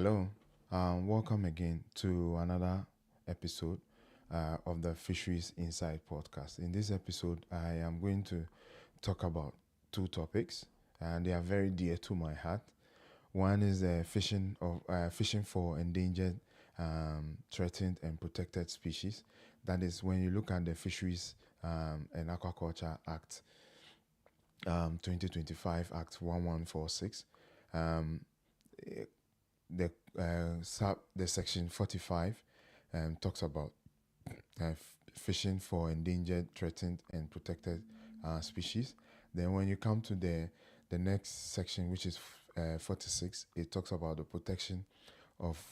Hello, welcome again to another episode of the Fisheries Insight podcast. In this episode, I am going to talk about two topics, and they are very dear to my heart. One is fishing for endangered, threatened, and protected species. That is when you look at the Fisheries and Aquaculture Act, 2025 Act 1146. Um, the section 45 talks about fishing for endangered, threatened, and protected species. Then when you come to the next section, which is 46, it talks about the protection of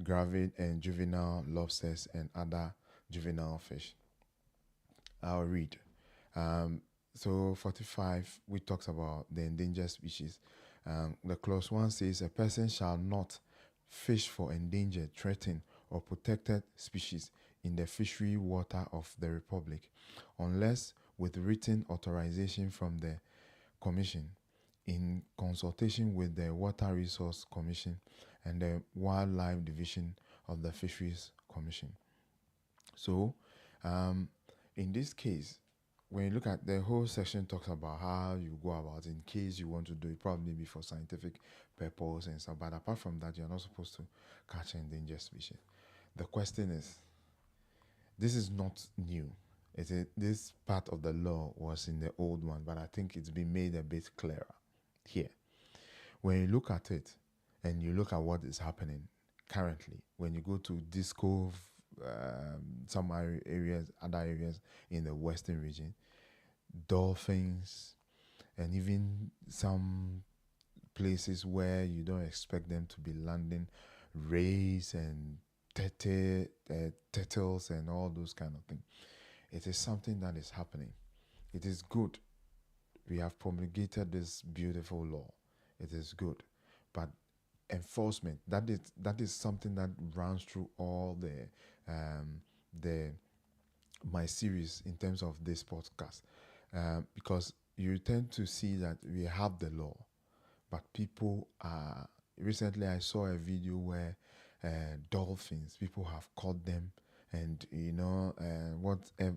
gravid and juvenile lobsters and other juvenile fish. I'll read. So 45, we talks about the endangered species. The clause 1 says a person shall not fish for endangered, threatened, or protected species in the fishery water of the Republic, unless with written authorization from the Commission, in consultation with the Water Resource Commission and the Wildlife Division of the Fisheries Commission. So, in this case, when you look at the whole section talks about how you go about in case you want to do it, probably be for scientific purpose and stuff. But apart from that, you're not supposed to catch endangered species. The question is, this is not new. This part of the law was in the old one, but I think it's been made a bit clearer here. When you look at it and you look at what is happening currently, when you go to Disco, some areas, other areas in the western region, dolphins, and even some places where you don't expect them to be landing, rays and turtles and all those kind of things. It is something that is happening. It is good. We have promulgated this beautiful law. It is good, but enforcement, that is something that runs through all the my series in terms of this podcast, because you tend to see that we have the law, but people are. Recently, I saw a video where dolphins, people have caught them, and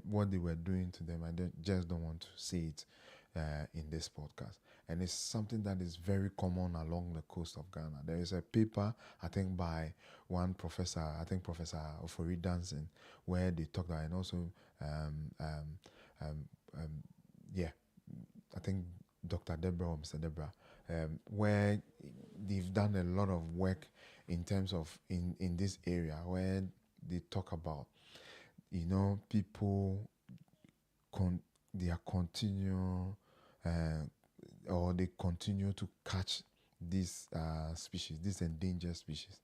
what they were doing to them. Just don't want to see it in this podcast. And it's something that is very common along the coast of Ghana. There is a paper, I think, by one professor, I think Professor Ofori Danson, where they talk about, and also, um, um, um, um, yeah, I think Dr. Deborah or Mr. Deborah, where they've done a lot of work in terms of in this area where they talk about, people they are continue or they continue to catch these species, these endangered species.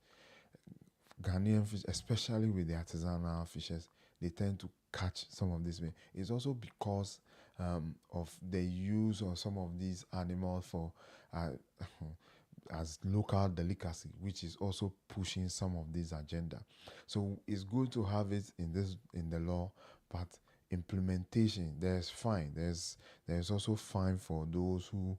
Ghanaian fish, especially with the artisanal fishes, they tend to catch some of these. It's also because of the use of some of these animals for as local delicacy, which is also pushing some of this agenda. So it's good to have it in the law, but implementation, there's fine. There's also fine for those who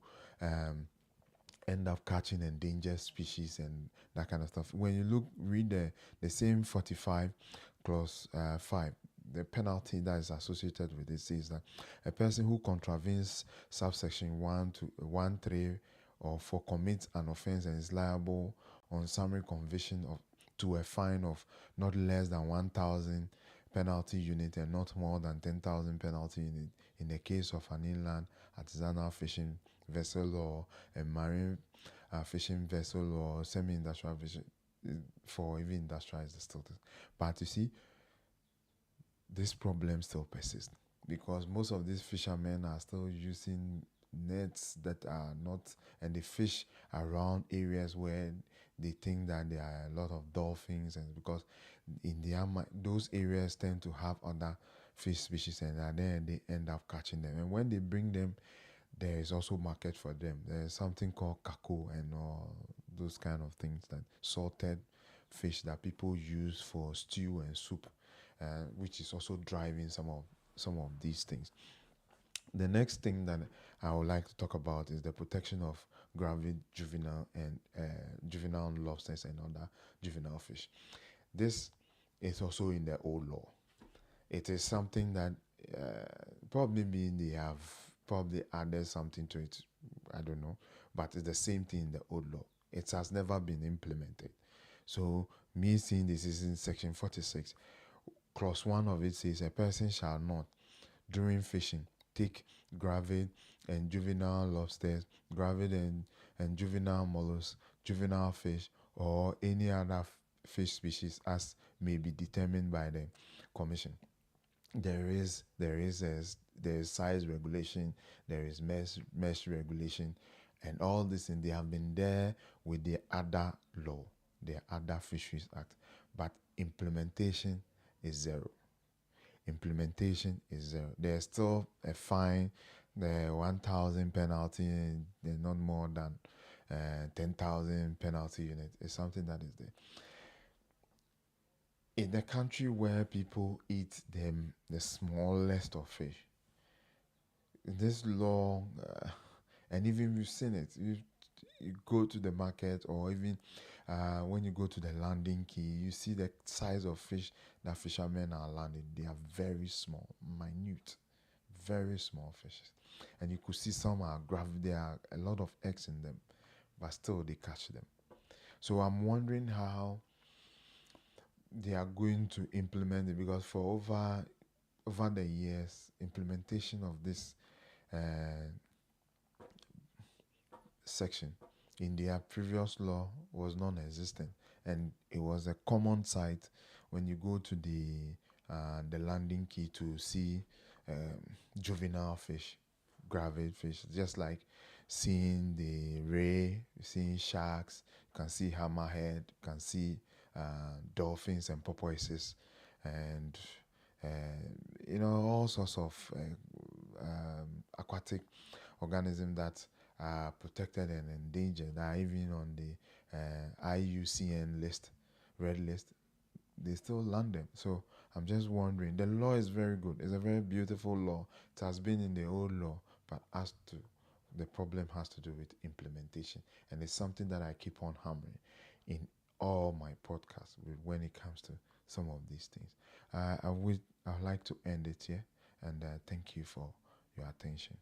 end up catching endangered species and that kind of stuff. When you read the same 45 clause 5, the penalty that is associated with it says that a person who contravenes subsection 1 to 1 3 or 4 commits an offense and is liable on summary conviction of to a fine of not less than 1,000 penalty unit and not more than 10,000 penalty unit in the case of an inland artisanal fishing vessel or a marine fishing vessel or semi-industrial fishing. For even industrial is still this. But you see, this problem still persists because most of these fishermen are still using nets that are not, and they fish around areas where they think that there are a lot of dolphins, and because in those areas tend to have other fish species, and then they end up catching them. And when they bring them, there is also market for them. There is something called kako and all those kind of things, that salted fish that people use for stew and soup, which is also driving some of these things. The next thing that I would like to talk about is the protection of gravid juvenile and juvenile lobsters and other juvenile fish. This is also in the old law. It is something that probably mean they have probably added something to it. I don't know, but it's the same thing in the old law. It has never been implemented. So me seeing this is in section 46. Clause 1 of it says a person shall not during fishing take gravid and juvenile lobsters, gravid and juvenile mollusks, juvenile fish, or any other fish species as may be determined by the commission. There is size regulation, there is mesh regulation, and all this, and they have been there with the other law, the other Fisheries Act, but implementation is zero. Implementation is zero. There's still a fine, the 1,000 penalty, and not more than 10,000 penalty unit. It's something that is there. In a country where people eat them the smallest of fish, this law, and even we've seen it. You go to the market, or even when you go to the landing key, you see the size of fish that fishermen are landing. They are very small, minute, very small fishes. And you could see some are gravid, there are a lot of eggs in them, but still they catch them. So I'm wondering how they are going to implement it, because for over the years, implementation of this uh, section in their previous law was non-existent, and it was a common sight when you go to the landing key to see juvenile fish, gravid fish, just like seeing the ray, seeing sharks, you can see hammerhead, you can see dolphins and porpoises, and uh, all sorts of aquatic organisms that are protected and endangered are even on the IUCN list, red list. They still land them. So I'm just wondering. The law is very good. It's a very beautiful law. It has been in the old law, but the problem has to do with implementation, and it's something that I keep on hammering in all my podcasts when it comes to some of these things. I'd like to end it here, and thank you for your attention.